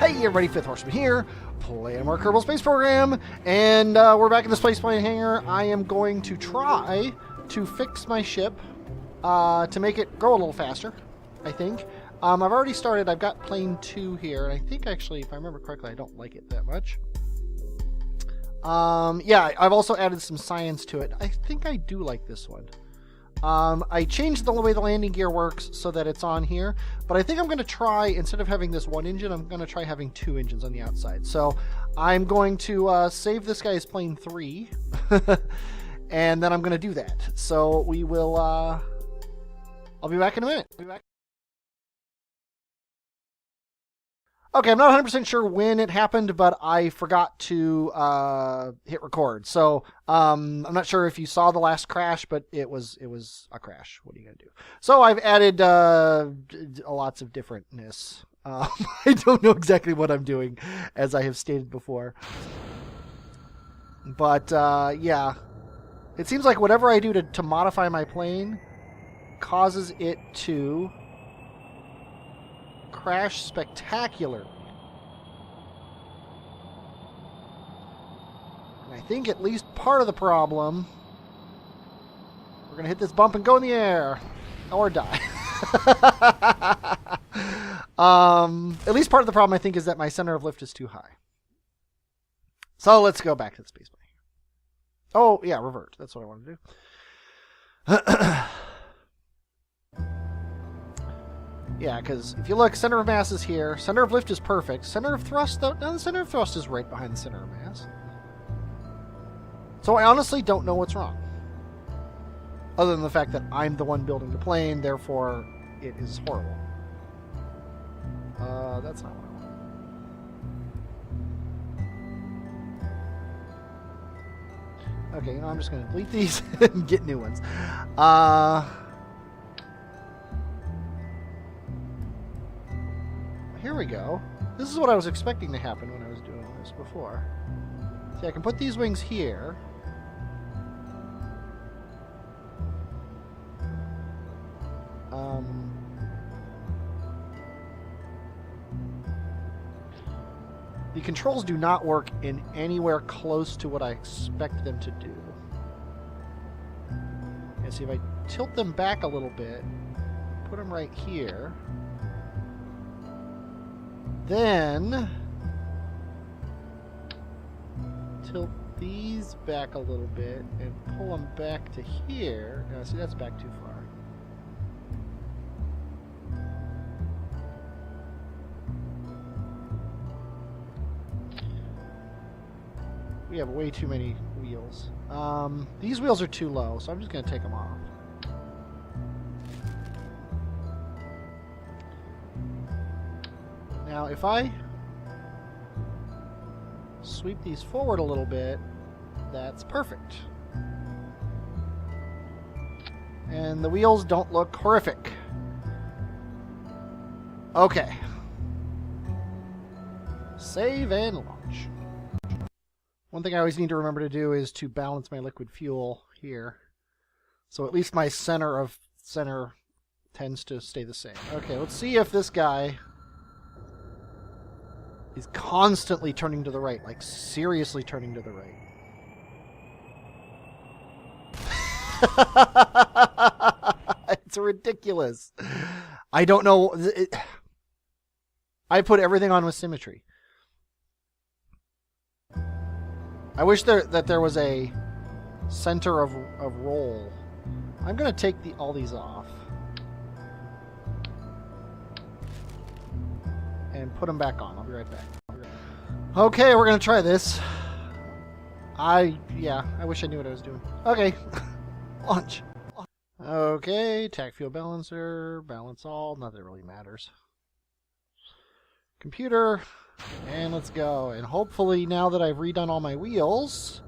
Hey everybody, 5thHorseman here, playing more Kerbal Space Program, and we're back in the Space Plane hangar. I am going to try to fix my ship to make it go a little faster, I think. I've already started. I've got plane 2 here, and I think actually, if I remember correctly, I don't like it that much. Yeah, I've also added some science to it. I think I do like this one. I changed the way the landing gear works so that it's on here, but I think I'm going to try, instead of having this one engine, I'm going to try having 2 engines on the outside. So I'm going to save this guy as plane 3, and then I'm going to do that. So we will, I'll be back in a minute. Okay, I'm not 100% sure when it happened, but I forgot to hit record. So I'm not sure if you saw the last crash, but it was a crash. What are you going to do? So I've added lots of differentness. I don't know exactly what I'm doing, as I have stated before. But yeah, it seems like whatever I do to modify my plane causes it to crash spectacularly. And I think at least part of the problem, we're going to hit this bump and go in the air. Or die. At least part of the problem, I think, is that my center of lift is too high. So let's go back to the space plane. Oh, yeah, revert. That's what I want to do. Yeah, because if you look, center of mass is here. Center of lift is perfect. Center of thrust, though, no, the center of thrust is right behind the center of mass. So I honestly don't know what's wrong. Other than the fact that I'm the one building the plane, therefore it is horrible. That's not what I want. Okay, you know, I'm just going to delete these and get new ones. Here we go. This is what I was expecting to happen when I was doing this before. See, I can put these wings here. The controls do not work in anywhere close to what I expect them to do. And see, if I tilt them back a little bit, put them right here, then tilt these back a little bit and pull them back to here. Now, see, that's back too far. We have way too many wheels. These wheels are too low, so I'm just going to take them off. Now, if I sweep these forward a little bit, that's perfect. And the wheels don't look horrific. Okay. Save and launch. One thing I always need to remember to do is to balance my liquid fuel here. So at least my center tends to stay the same. Okay, let's see if this guy is constantly turning to the right, like seriously turning to the right. It's ridiculous. I don't know. I put everything on with symmetry. I wish that there was a center of roll. I'm going to take all these off and put them back on. I'll be right back. Okay, we're going to try this. Yeah, I wish I knew what I was doing. Okay, launch. Okay, tac fuel balancer, balance all, nothing really matters. Computer, and let's go. And hopefully now that I've redone all my wheels...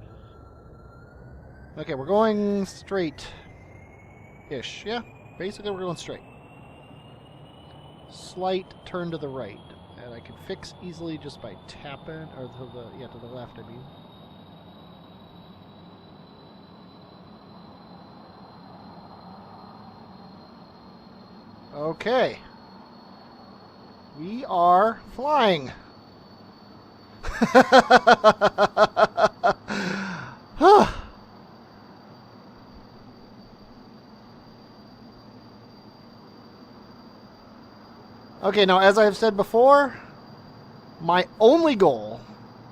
Okay, we're going straight-ish. Yeah, basically we're going straight. Slight turn to the right. And I can fix easily just by tapping, or to the left, I mean. Okay. We are flying. Okay, now as I have said before, my only goal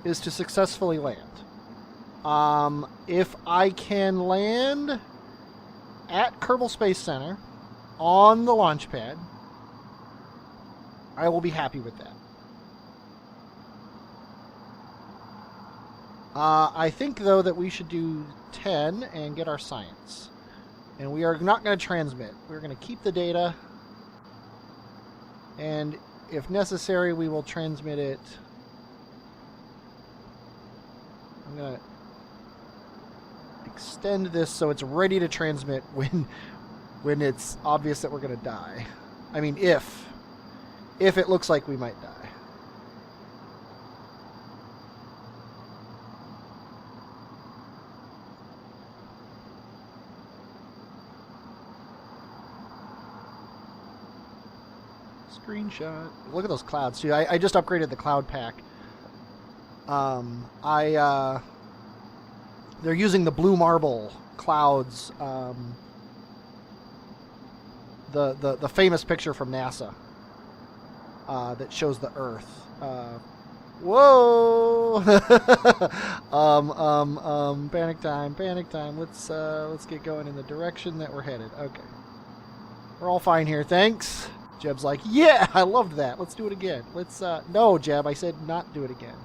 is to successfully land. If I can land at Kerbal Space Center on the launch pad, I will be happy with that. I think, though, that we should do 10 and get our science. And we are not going to transmit. We're going to keep the data. And if necessary, we will transmit it. I'm going to extend this so it's ready to transmit when it's obvious that we're going to die. I mean, if it looks like we might die. Screenshot. Look at those clouds, too. I just upgraded the cloud pack. They're using the blue marble clouds. The famous picture from NASA that shows the Earth. Whoa! Panic time, panic time. Let's get going in the direction that we're headed. Okay. We're all fine here, thanks. Jeb's like, yeah, I loved that. Let's do it again. No, Jeb, I said not do it again.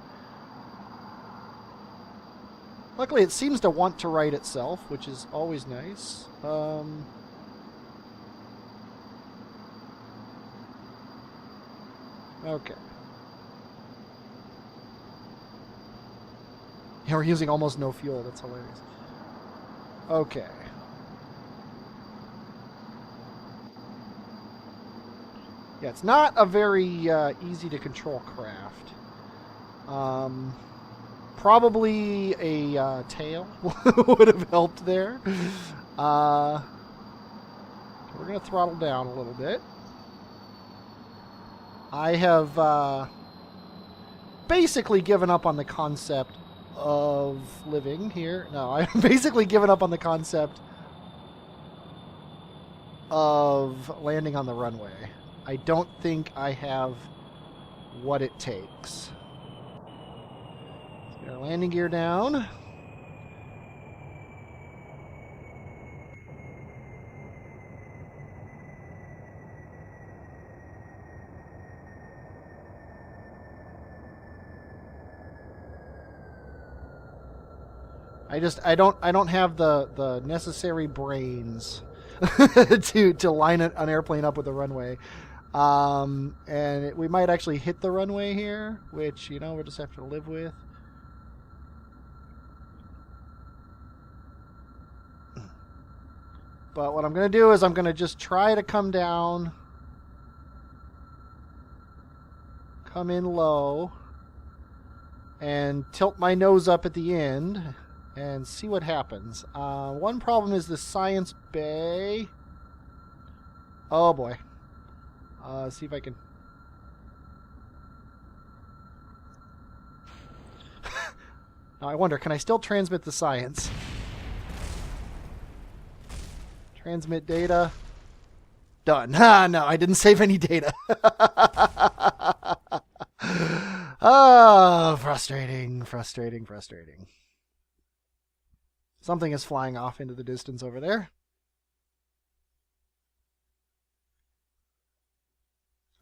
Luckily, it seems to want to right itself, which is always nice. Okay. Yeah, we're using almost no fuel. That's hilarious. Okay. Yeah, it's not a very easy to control craft. Probably a tail would have helped there. We're going to throttle down a little bit. I have basically given up on the concept of living here. No, I've basically given up on the concept of landing on the runway. I don't think I have what it takes. Let's get our landing gear down. I don't have the necessary brains to line an airplane up with the runway. And we might actually hit the runway here, which, we'll just have to live with. But what I'm going to do is I'm going to just try to come down, come in low, and tilt my nose up at the end and see what happens. One problem is the science bay. Oh boy. See if I can. Now I wonder, can I still transmit the science? Transmit data. Done. No, I didn't save any data. Frustrating. Something is flying off into the distance over there.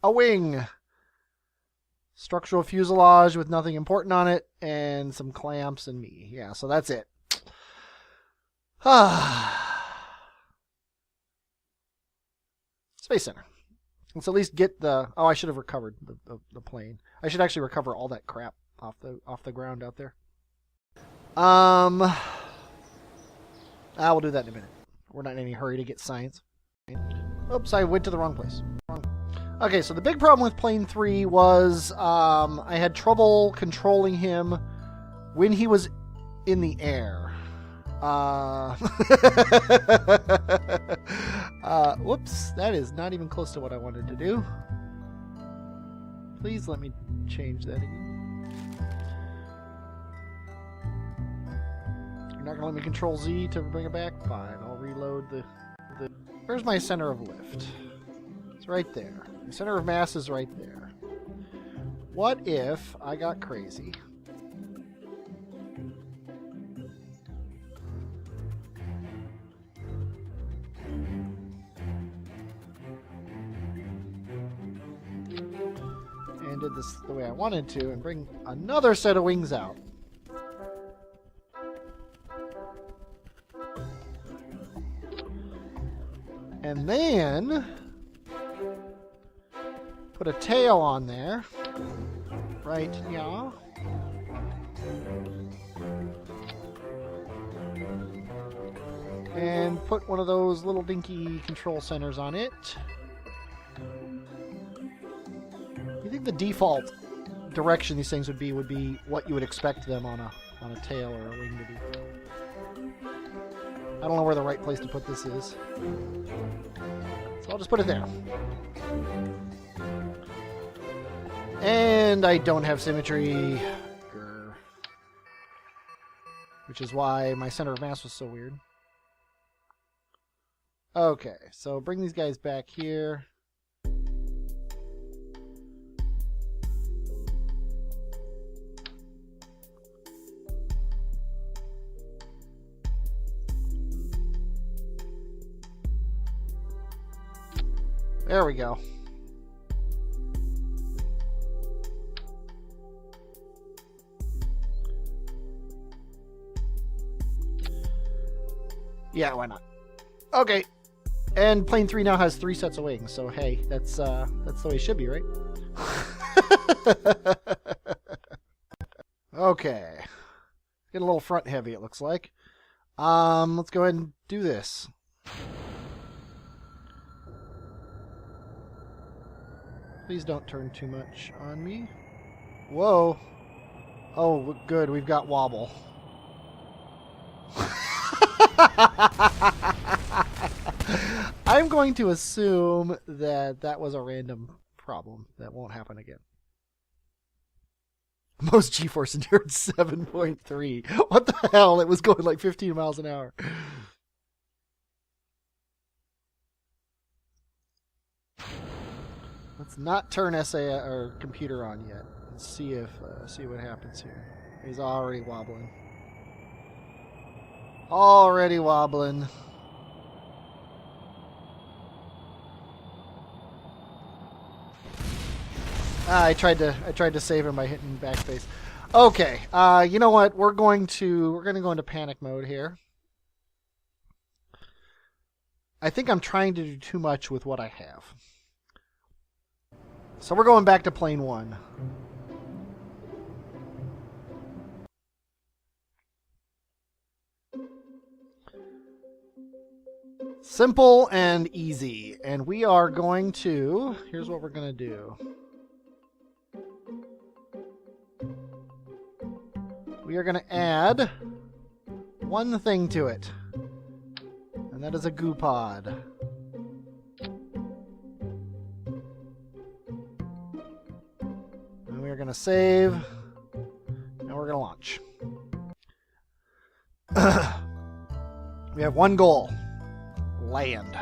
A wing. Structural fuselage with nothing important on it, and some clamps and me. Yeah, so that's it. Space Center. Let's at least get the... Oh, I should have recovered the plane. I should actually recover all that crap off the ground out there. We'll do that in a minute. We're not in any hurry to get science. Oops, I went to the wrong place. Okay, so the big problem with Plane 3 was I had trouble controlling him when he was in the air. Whoops, that is not even close to what I wanted to do. Please let me change that again. not going to let me control Z to bring it back? Fine, I'll reload the... Where's my center of lift? It's right there. The center of mass is right there. What if I got crazy? And did this the way I wanted to and bring another set of wings out. And then put a tail on there. Right, yeah. And put one of those little dinky control centers on it. You think the default direction these things would be what you would expect them on a tail or a wing to be. I don't know where the right place to put this is. So I'll just put it there. And I don't have symmetry. Grr. Which is why my center of mass was so weird. Okay, so bring these guys back here. There we go. Yeah, why not? Okay. And plane 3 now has 3 sets of wings, so hey, that's the way it should be, right? Okay. Get a little front heavy, it looks like. Let's go ahead and do this. Please don't turn too much on me. Whoa. Oh, good. We've got wobble. I'm going to assume that that was a random problem. That won't happen again. Most G-force endured 7.3. What the hell? It was going like 15 miles an hour. Let's not turn SA or computer on yet. Let's see what happens here. He's already wobbling. Already wobbling. I tried to save him by hitting backspace. Okay, you know what? We're going to go into panic mode here. I think I'm trying to do too much with what I have. So we're going back to plane 1. Simple and easy. And we are going to... Here's what we're going to do. We are going to add one thing to it. And that is a goo pod. We're going to save, and we're going to launch. We have one goal. Land.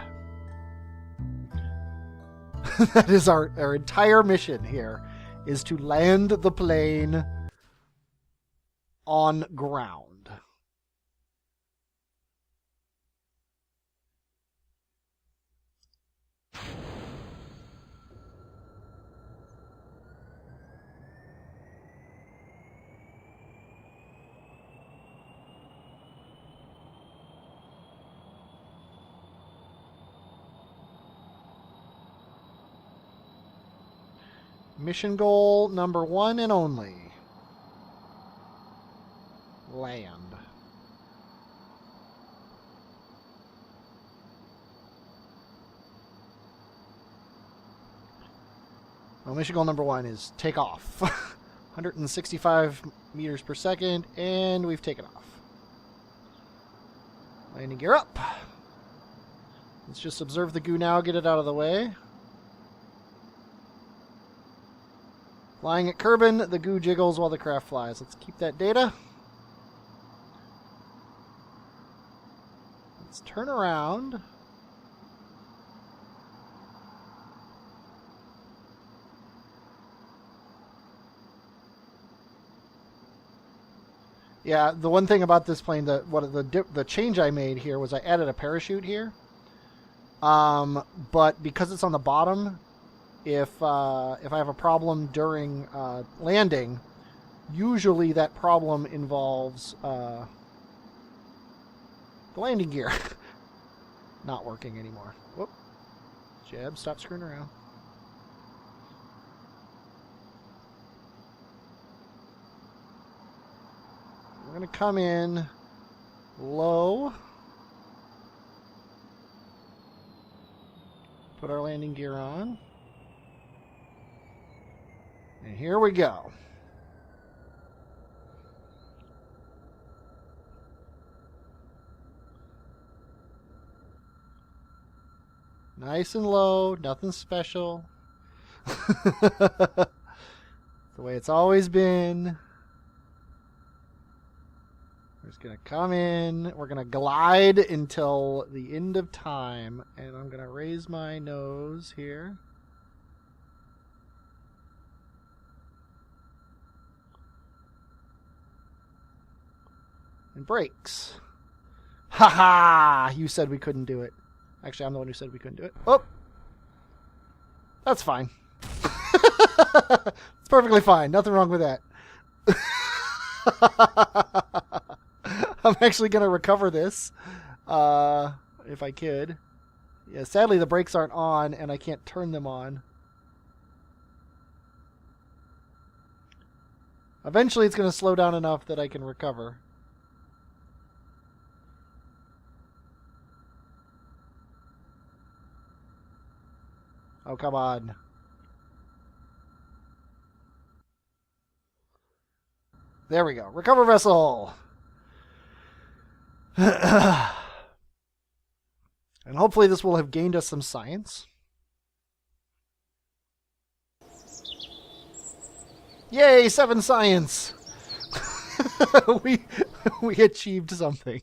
That is our entire mission here, is to land the plane on ground. Mission goal number 1 and only. Land. Well, mission goal number 1 is take off. 165 meters per second, and we've taken off. Landing gear up. Let's just observe the goo now, get it out of the way. Flying at Kerbin, the goo jiggles while the craft flies. Let's keep that data. Let's turn around. Yeah, the one thing about this plane, the change I made here was I added a parachute here. But because it's on the bottom, if I have a problem during landing, usually that problem involves the landing gear not working anymore. Whoop. Jeb, stop screwing around. We're going to come in low. Put our landing gear on. And here we go. Nice and low, nothing special. The way it's always been. We're just going to come in. We're going to glide until the end of time. And I'm going to raise my nose here. And brakes. Ha ha! You said we couldn't do it. Actually, I'm the one who said we couldn't do it. Oh! That's fine. It's perfectly fine. Nothing wrong with that. I'm actually going to recover this. If I could. Yeah, sadly, the brakes aren't on, and I can't turn them on. Eventually, it's going to slow down enough that I can recover. Oh, come on. There we go. Recover vessel. And hopefully this will have gained us some science. Yay, 7 science. we achieved something.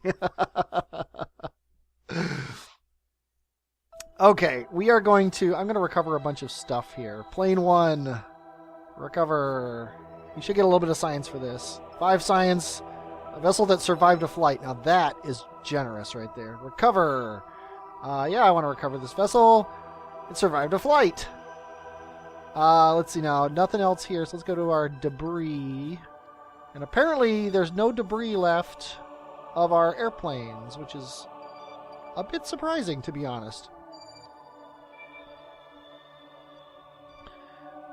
Okay, we are going to... I'm going to recover a bunch of stuff here. Plane 1. Recover. You should get a little bit of science for this. 5 science. A vessel that survived a flight. Now that is generous right there. Recover. Yeah, I want to recover this vessel. It survived a flight. Let's see now. Nothing else here, so let's go to our debris. And apparently there's no debris left of our airplanes, which is a bit surprising, to be honest.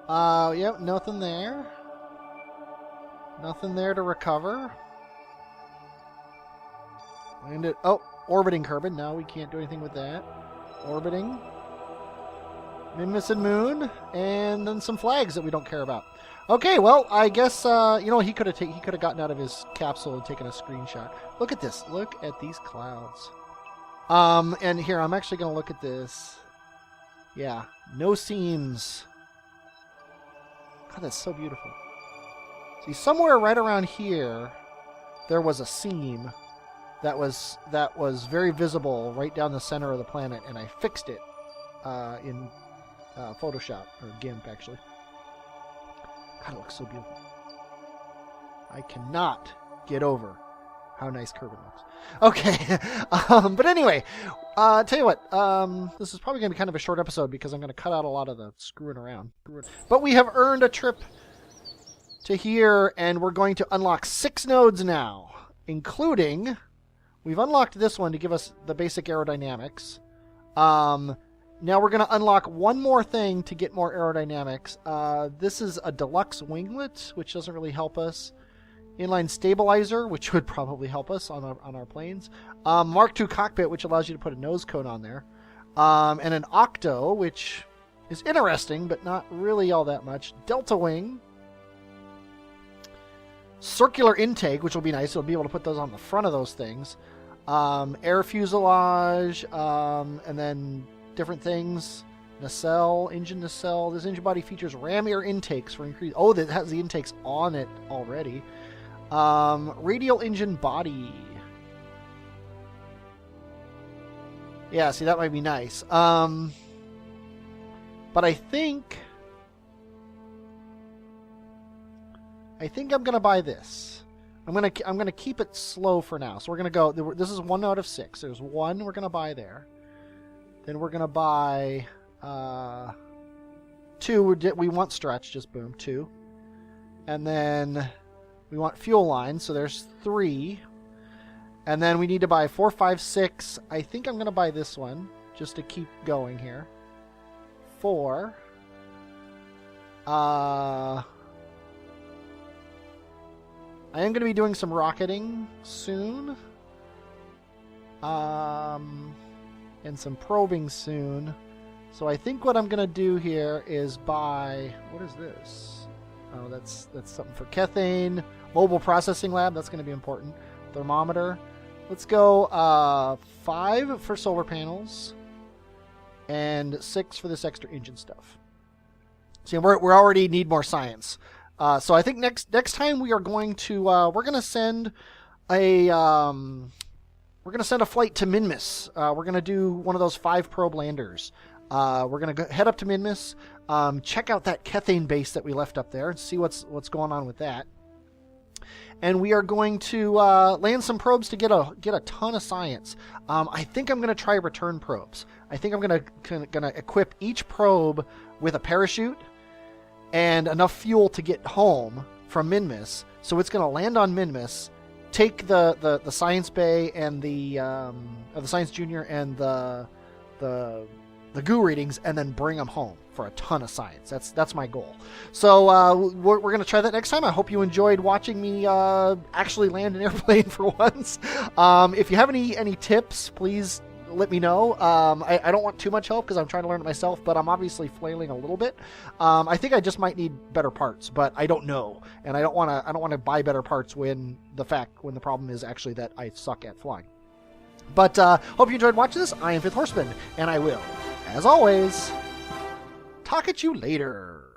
Yep, nothing there. Nothing there to recover. Landed. Oh, orbiting Kerbin. No, we can't do anything with that. Orbiting. Minmus and Moon. And then some flags that we don't care about. Okay, well, I guess, you know, he could have gotten out of his capsule and taken a screenshot. Look at this. Look at these clouds. And here, I'm actually going to look at this. Yeah, no seams. God, that's so beautiful. See, somewhere right around here, there was a seam that was very visible right down the center of the planet, and I fixed it in Photoshop, or GIMP, actually. God, it looks so beautiful. I cannot get over how nice Kerbin looks. Okay, but anyway, tell you what, this is probably going to be kind of a short episode because I'm going to cut out a lot of the screwing around. But we have earned a trip to here, and we're going to unlock 6 nodes now, including, we've unlocked this one to give us the basic aerodynamics. Now we're going to unlock one more thing to get more aerodynamics. This is a deluxe winglet, which doesn't really help us. Inline stabilizer, which would probably help us on our planes. Mark II cockpit, which allows you to put a nose cone on there. And an octo, which is interesting, but not really all that much. Delta wing. Circular intake, which will be nice. We'll be able to put those on the front of those things. Air fuselage, and then different things. Nacelle, engine nacelle. This engine body features ram air intakes for increase. Oh, that has the intakes on it already. Radial engine body. Yeah, see, that might be nice. But I think I'm gonna buy this. I'm gonna keep it slow for now. So we're gonna go. This is 1 out of 6. There's 1 we're gonna buy there. Then we're gonna buy 2. We want stretch. Just boom, 2. And then we want fuel lines. So there's 3. And then we need to buy 4, 5, 6. I think I'm gonna buy this one just to keep going here. 4. I am going to be doing some rocketing soon. And some probing soon. So I think what I'm going to do here is buy... What is this? Oh, that's something for Kethane. Mobile processing lab. That's going to be important. Thermometer. Let's go 5 for solar panels. And 6 for this extra engine stuff. See, we already need more science. So I think next time we are going to we're going to send a flight to Minmus. We're going to do one of those 5 probe landers. We're going to head up to Minmus, check out that Kethane base that we left up there, and see what's going on with that. And we are going to land some probes to get a ton of science. I think I'm going to try return probes. I think I'm going to equip each probe with a parachute and enough fuel to get home from Minmus. So it's going to land on Minmus, take the science bay and the science junior and the goo readings, and then bring them home for a ton of science. That's my goal. So we're going to try that next time. I hope you enjoyed watching me actually land an airplane for once. If you have any tips, please let me know. I don't want too much help because I'm trying to learn it myself, but I'm obviously flailing a little bit. I think I just might need better parts, but I don't know, and I don't want to buy better parts when the problem is actually that I suck at flying. But hope you enjoyed watching this. I am 5th Horseman, and I will, as always, talk at you later.